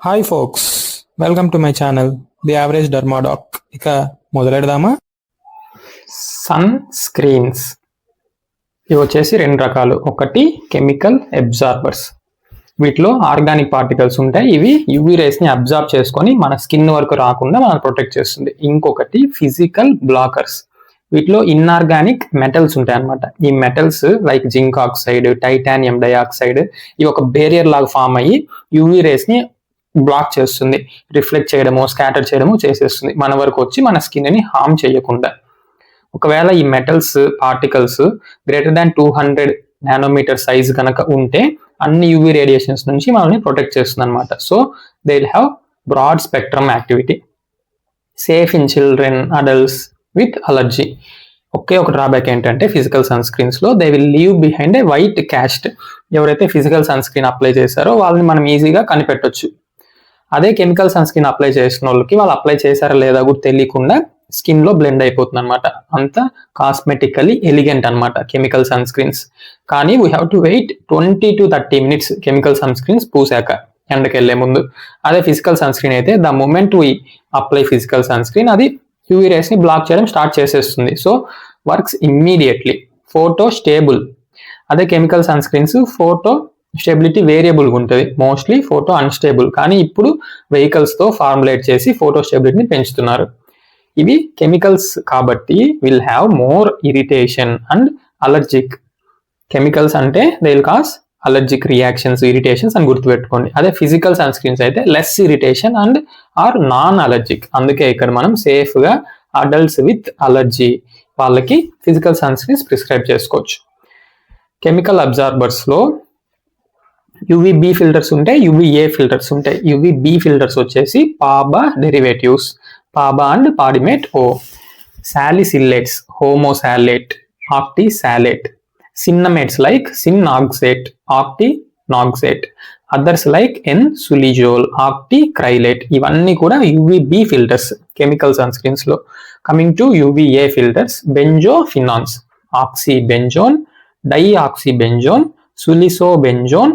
Hi folks, welcome to my channel the average Dermadoc. ఇక మొదలెడదామా? Sunscreens ఇవి వచ్చేసి రెండు రకాలు. ఒకటి కెమికల్ అబ్జార్బర్స్, వీటిలో ఆర్గానిక్ పార్టికల్స్ ఉంటాయి. ఇవి యూవీ రేస్ ని అబ్జార్బ్ చేసుకొని మన స్కిన్ వరకు రాకుండా మనం ప్రొటెక్ట్ చేస్తుంది. ఇంకొకటి ఫిజికల్ బ్లాకర్స్, వీటిలో ఇన్ఆర్గానిక్ మెటల్స్ ఉంటాయి అన్నమాట. ఈ metals like zinc oxide, titanium dioxide, ఇవి ఒక బేరియర్ లాగా ఫామ్ అయ్యి యూవీ రేస్ ని బ్లాక్ చేస్తుంది, రిఫ్లెక్ట్ చేయడము, స్కాటర్ చేయడము చేసేస్తుంది, మన వరకు వచ్చి మన స్కిన్ ని హార్మ్ చేయకుండా. ఒకవేళ ఈ metals particles greater than 200 nanometre size కనుక ఉంటే అన్ని యూవీ రేడియేషన్స్ నుంచి మనల్ని ప్రొటెక్ట్ చేస్తుంది అనమాట. So they will have broad spectrum activity, safe in children, adults with allergy. ఒకే ఒక డ్రాబ్యాక్ ఏంటంటే ఫిజికల్ సన్ స్క్రీన్స్ లో they will leave behind a white cast. ఎవరైతే ఫిజికల్ సన్ స్క్రీన్ అప్లై చేశారో వాళ్ళని మనం ఈజీగా కనిపెట్టొచ్చు. అదే కెమికల్ సన్ స్క్రీన్ అప్లై చేసిన వాళ్ళకి వాళ్ళు అప్లై చేశారా లేదా కూడా తెలియకుండా స్కిన్ లో బ్లెండ్ అయిపోతుంది అనమాట. అంత కాస్మెటికలీ ఎలిగెంట్ అనమాట కెమికల్ సన్ స్క్రీన్స్. కానీ we have to wait 20 to 30 minutes chemical sunscreens పూసాక, ఎండకి వెళ్లే ముందు. అదే ఫిజికల్ సన్ స్క్రీన్ అయితే the moment we apply physical sunscreen అది యూవీ రేస్ ని బ్లాక్ చేయడం స్టార్ట్ చేసేస్తుంది. So works immediately. Photostable. అదే chemical sunscreens photostability వేరియబుల్గా ఉంటుంది, మోస్ట్లీ ఫోటో అన్స్టేబుల్. కానీ ఇప్పుడు వెహికల్స్తో ఫార్ములేట్ చేసి ఫోటో స్టెబిలిటీని పెంచుతున్నారు. ఇవి కెమికల్స్ కాబట్టి will have more irritation and allergic. Chemicals అంటే they will cause allergic reactions, irritations అని గుర్తుపెట్టుకోండి. అదే ఫిజికల్ సన్ స్క్రీన్స్ అయితే less irritation and are non allergic. అందుకే ఇక్కడ మనం సేఫ్గా అడల్ట్స్ విత్ అలర్జీ వాళ్ళకి ఫిజికల్ సన్ స్క్రీన్స్ ప్రిస్క్రైబ్ చేసుకోవచ్చు. కెమికల్ అబ్జార్బర్స్లో యూవీబీ ఫిల్టర్స్ ఉంటాయి, యూవీఏ ఫిల్టర్స్ ఉంటాయి. యూవీబీ ఫిల్టర్స్ వచ్చేసి PABA derivatives, PABA and padimate O, salicylates, homosalate, octisalate, cinnamates like cinoxate, octinoxate, others like ఎన్సులిజోల్, octocrylene. ఇవన్నీ కూడా UVB filters chemical sunscreens లో. Coming to UVA filters, benzophenones, oxybenzone, dioxybenzone, sulisobenzone,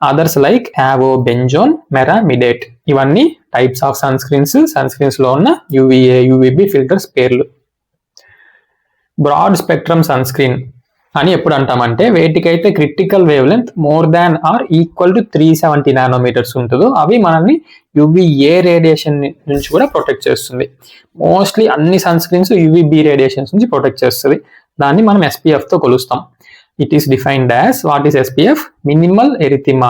others like avobenzone, meradimate. ఇవన్నీ types of sunscreens లో ఉన్న UVA UVB filters పేర్లు. Broad spectrum sunscreen అని ఎప్పుడు అంటామంటే వేటికైతే critical wavelength more than or equal to 370 nanometers ఉంటుందో అవి మనల్ని యూవీఏ రేడియేషన్ నుంచి కూడా ప్రొటెక్ట్ చేస్తుంది. మోస్ట్లీ అన్ని సన్ స్క్రీన్స్ యూవీబీ రేడియేషన్స్ నుంచి ప్రొటెక్ట్ చేస్తుంది. దాన్ని మనం SPF తో కొలుస్తాం. It is defined as, what is SPF? Minimal erythema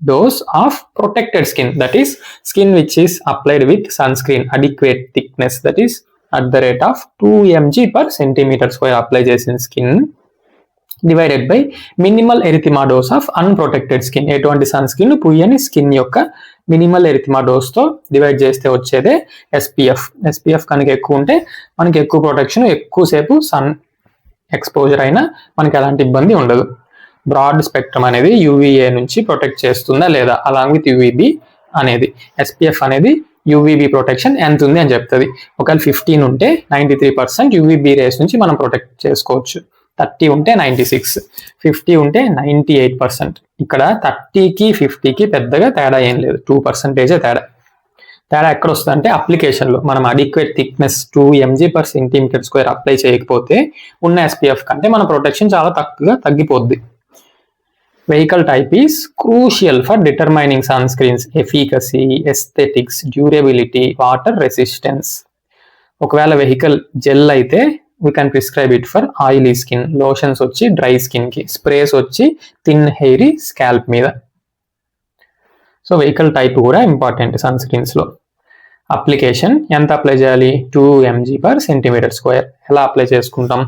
dose of protected skin, that is skin which is applied with sunscreen adequate thickness, that is at the rate of 2 mg per centimeter square apply చేసిన skin divided by minimal erythema dose of unprotected skin. ఎటువంటి sun screen పుయ్యని skin యొక్క minimal ఎరిథిమా dose తో divide చేస్తే వచ్చేదే SPF కనుక ఎక్కువ ఉంటే మనకి ఎక్కువ ప్రొటెక్షన్, ఎక్కువసేపు సన్ ఎక్స్పోజర్ అయినా మనకి ఎలాంటి ఇబ్బంది ఉండదు. బ్రాడ్ స్పెక్ట్రమ్ అనేది యూవీఏ నుంచి ప్రొటెక్ట్ చేస్తుందా లేదా, అలాంగ్ విత్ యూవీబీ అనేది. SPF అనేది యూవీబీ ప్రొటెక్షన్ ఎంత ఉంది అని చెప్తుంది. ఒకవేళ 15 ఉంటే 93% యూవీబీ రేస్ నుంచి మనం ప్రొటెక్ట్ చేసుకోవచ్చు, 30 ఉంటే 96, 50 ఉంటే 98%. ఇక్కడ 30కి 50కి పెద్దగా తేడా ఏం లేదు, 2% తేడా. తేడా ఎక్కడ వస్తుంది అంటే అప్లికేషన్లో మనం adequate thickness 2 mg per centimeter square apply చేయకపోతే ఉన్న SPF కంటే మన ప్రొటెక్షన్ చాలా తగ్గిపోద్ది. Vehicle type is crucial for determining sunscreen's efficacy, aesthetics, durability, water resistance. ఒకవేళ వెహికల్ జెల్ అయితే we can prescribe it for oily skin, lotions వచ్చి dry స్కిన్కి, స్ప్రేస్ వచ్చి థిన్ హెయిరీ స్కాల్ప్ మీద. సో వెహికల్ టైప్ కూడా important సన్ స్క్రీన్స్లో. Application ఎంత అప్లై చేయాలి, 2 mg per centimeter square. ఎలా అప్లై చేసుకుంటాం?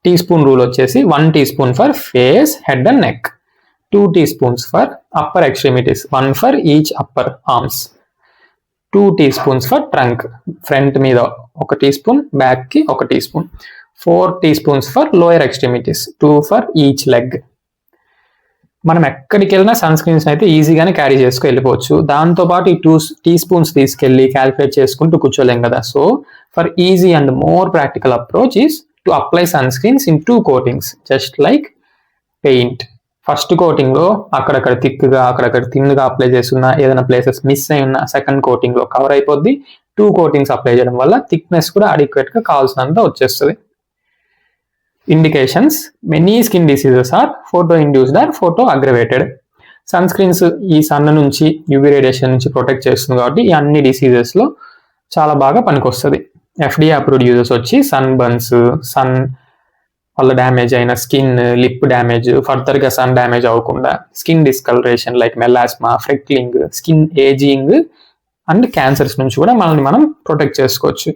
టీ స్పూన్ రూల్ వచ్చేసి 1 teaspoon for face, head and neck, 2 teaspoons for upper extremities, 1 for each upper arms, 2 teaspoons for trunk, front మీద 1 teaspoon, back కి 1 teaspoon, 4 teaspoons for lower extremities, 2 for each leg. మనం ఎక్కడికి వెళ్ళినా sun screens అయితే ఈజీగానే carry చేసుకు వెళ్ళిపోవచ్చు. దాంతోపాటు ఈ 2 teaspoons తీసుకెళ్ళి క్యాలిక్యులేట్ చేసుకుంటూ కూర్చోలేం కదా. So for easy and more practical approach is to apply sunscreens in 2 coatings, just like paint. First coating లో అక్కడక్కడ థిక్గా అక్కడక్కడ థిన్గా అప్లై చేస్తున్నా, ఏదైనా ప్లేసెస్ మిస్ అయి ఉన్నా సెకండ్ కోటింగ్ లో కవర్ అయిపోద్ది. 2 కోటింగ్స్ అప్లై చేయడం వల్ల థిక్నెస్ కూడా అడిక్వేట్ గా కావాల్సినంత వచ్చేస్తుంది. Indications: many skin diseases are photo induced or photo aggravated. Sunscreens ఈ సన్ నుంచి యూవీ రేడియేషన్ నుంచి ప్రొటెక్ట్ చేస్తుంది కాబట్టి ఈ అన్ని డిసీజెస్ లో చాలా బాగా పనికొస్తుంది. FDA అప్రూవ్డ్ యూజెస్ వచ్చి సన్ బర్న్స్, సన్ వల్ల డ్యామేజ్ అయిన స్కిన్, లిప్ డ్యామేజ్, ఫర్దర్ గా సన్ డ్యామేజ్ అవ్వకుండా, skin discoloration like melasma, freckling, skin aging and cancers నుంచి కూడా మనల్ని మనం ప్రొటెక్ట్ చేసుకోవచ్చు.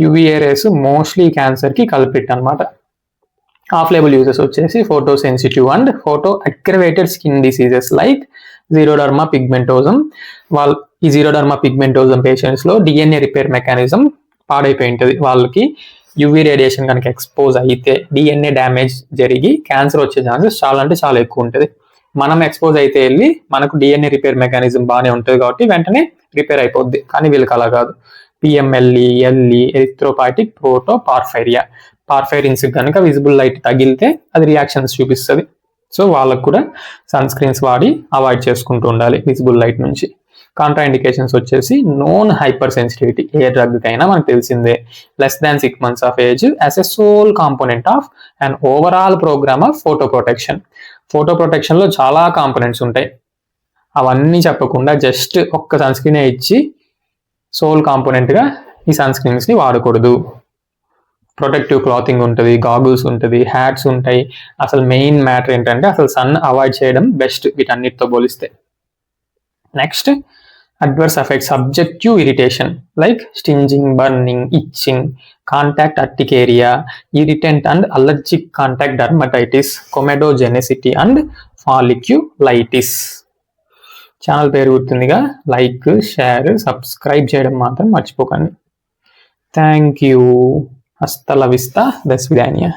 యూవీఏ రేస్ మోస్ట్లీ క్యాన్సర్ కి కల్పిట్ అనమాట. ఆఫ్ లేబుల్ యూజెస్ వచ్చేసి photosensitive and photoaggravated skin diseases like xeroderma pigmentosum. ఈ జీరోడర్మా పిగ్మెంటోజమ్ పేషెంట్స్ లో DNA రిపేర్ మెకానిజం పాడైపోయి ఉంటుంది. వాళ్ళకి యూవీ రేడియేషన్ కనుక ఎక్స్పోజ్ అయితే DNA డ్యామేజ్ జరిగి క్యాన్సర్ వచ్చే ఛాన్సెస్ చాలా అంటే చాలా ఎక్కువ ఉంటుంది. మనం ఎక్స్పోజ్ అయితే వెళ్ళి మనకు DNA రిపేర్ మెకానిజం బాగానే ఉంటుంది కాబట్టి వెంటనే రిపేర్ అయిపోద్ది. కానీ వీళ్ళకి అలా కాదు. PMLE, LE, ఎరిథ్రోపాయిటిక్ ప్రోటో పార్ఫైరియా, పార్ఫైరిన్స్ కనుక విజిబుల్ లైట్ తగిలితే అది రియాక్షన్స్ చూపిస్తుంది. సో వాళ్ళకు కూడా సన్ స్క్రీన్స్ వాడి అవాయిడ్ చేసుకుంటూ ఉండాలి విజిబుల్ లైట్ నుంచి. కాంట్రా ఇండికేషన్స్ వచ్చేసి నోన్ హైపర్ సెన్సిటివిటీ, ఏ డ్రగ్ కైనా మనకు తెలిసిందే. Less than 6 months of age as a sole component of and overall program of photo protection. Photo protection లో చాలా కాంపోనెంట్స్ ఉంటాయి. అవన్నీ చెప్పకుండా జస్ట్ ఒక్క సన్ స్క్రీనే ఇచ్చి సోల్ కాంపోనెంట్ గా ఈ సన్ స్క్రీన్స్ ని వాడకూడదు. ప్రొటెక్టివ్ క్లాతింగ్ ఉంటుంది, గాగుల్స్ ఉంటుంది, హ్యాట్స్ ఉంటాయి. అసలు మెయిన్ మ్యాటర్ ఏంటంటే అసలు సన్ అవాయిడ్ చేయడం బెస్ట్ వీటన్నిటితో పోలిస్తే. Next, adverse effects: subjective irritation like stinging, burning, itching, contact urticaria, irritant and allergic contact dermatitis, comedogenicity and folliculitis. Channel పేరు గుర్తుందిగా, లైక్, షేర్, సబ్స్క్రైబ్ చేయడం మాత్రం మర్చిపోకండి. Thank you. Hasta la Vista, దస్విదానియా.